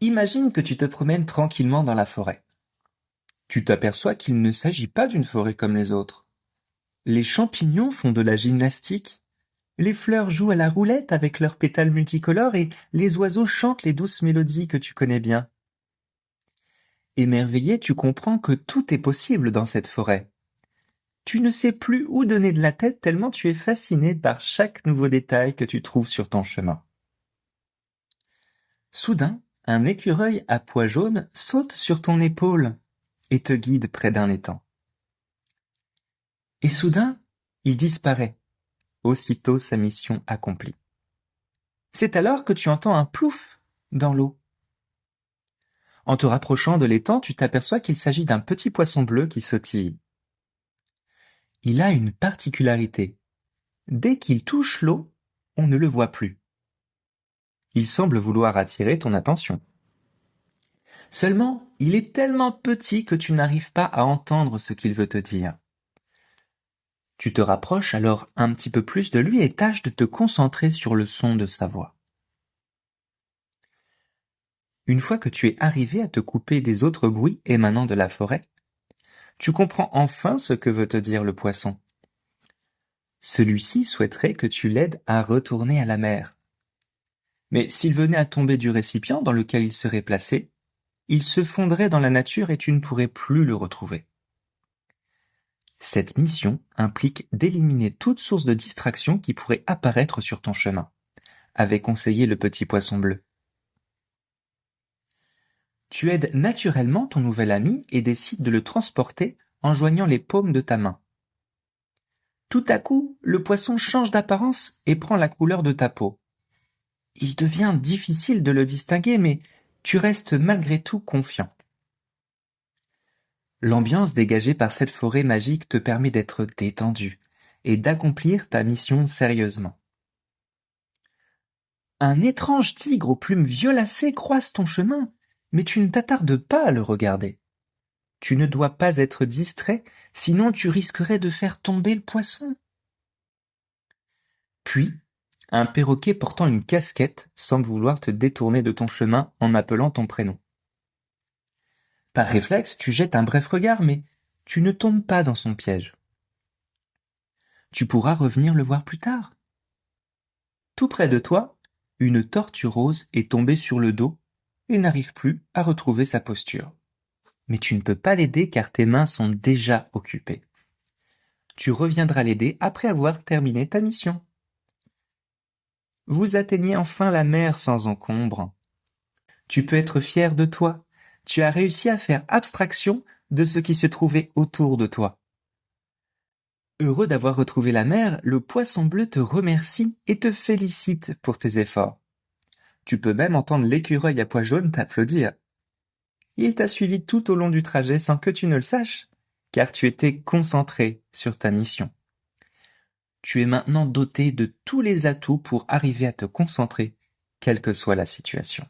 Imagine que tu te promènes tranquillement dans la forêt. Tu t'aperçois qu'il ne s'agit pas d'une forêt comme les autres. Les champignons font de la gymnastique, les fleurs jouent à la roulette avec leurs pétales multicolores et les oiseaux chantent les douces mélodies que tu connais bien. Émerveillé, tu comprends que tout est possible dans cette forêt. Tu ne sais plus où donner de la tête tellement tu es fasciné par chaque nouveau détail que tu trouves sur ton chemin. Soudain, un écureuil à pois jaunes saute sur ton épaule et te guide près d'un étang. Et soudain, il disparaît, aussitôt sa mission accomplie. C'est alors que tu entends un plouf dans l'eau. En te rapprochant de l'étang, tu t'aperçois qu'il s'agit d'un petit poisson bleu qui sautille. Il a une particularité. Dès qu'il touche l'eau, on ne le voit plus. Il semble vouloir attirer ton attention. Seulement, il est tellement petit que tu n'arrives pas à entendre ce qu'il veut te dire. Tu te rapproches alors un petit peu plus de lui et tâches de te concentrer sur le son de sa voix. Une fois que tu es arrivé à te couper des autres bruits émanant de la forêt, tu comprends enfin ce que veut te dire le poisson. Celui-ci souhaiterait que tu l'aides à retourner à la mer. Mais s'il venait à tomber du récipient dans lequel il serait placé, il se fondrait dans la nature et tu ne pourrais plus le retrouver. Cette mission implique d'éliminer toute source de distraction qui pourrait apparaître sur ton chemin, avait conseillé le petit poisson bleu. Tu aides naturellement ton nouvel ami et décides de le transporter en joignant les paumes de ta main. Tout à coup, le poisson change d'apparence et prend la couleur de ta peau. Il devient difficile de le distinguer, mais tu restes malgré tout confiant. L'ambiance dégagée par cette forêt magique te permet d'être détendu et d'accomplir ta mission sérieusement. Un étrange tigre aux plumes violacées croise ton chemin, mais tu ne t'attardes pas à le regarder. Tu ne dois pas être distrait, sinon tu risquerais de faire tomber le poisson. Puis, un perroquet portant une casquette semble vouloir te détourner de ton chemin en appelant ton prénom. Par réflexe, tu jettes un bref regard, mais tu ne tombes pas dans son piège. Tu pourras revenir le voir plus tard. Tout près de toi, une tortue rose est tombée sur le dos et n'arrive plus à retrouver sa posture. Mais tu ne peux pas l'aider car tes mains sont déjà occupées. Tu reviendras l'aider après avoir terminé ta mission. Vous atteignez enfin la mer sans encombre. Tu peux être fier de toi. Tu as réussi à faire abstraction de ce qui se trouvait autour de toi. Heureux d'avoir retrouvé la mer, le poisson bleu te remercie et te félicite pour tes efforts. Tu peux même entendre l'écureuil à pois jaunes t'applaudir. Il t'a suivi tout au long du trajet sans que tu ne le saches, car tu étais concentré sur ta mission. Tu es maintenant doté de tous les atouts pour arriver à te concentrer, quelle que soit la situation.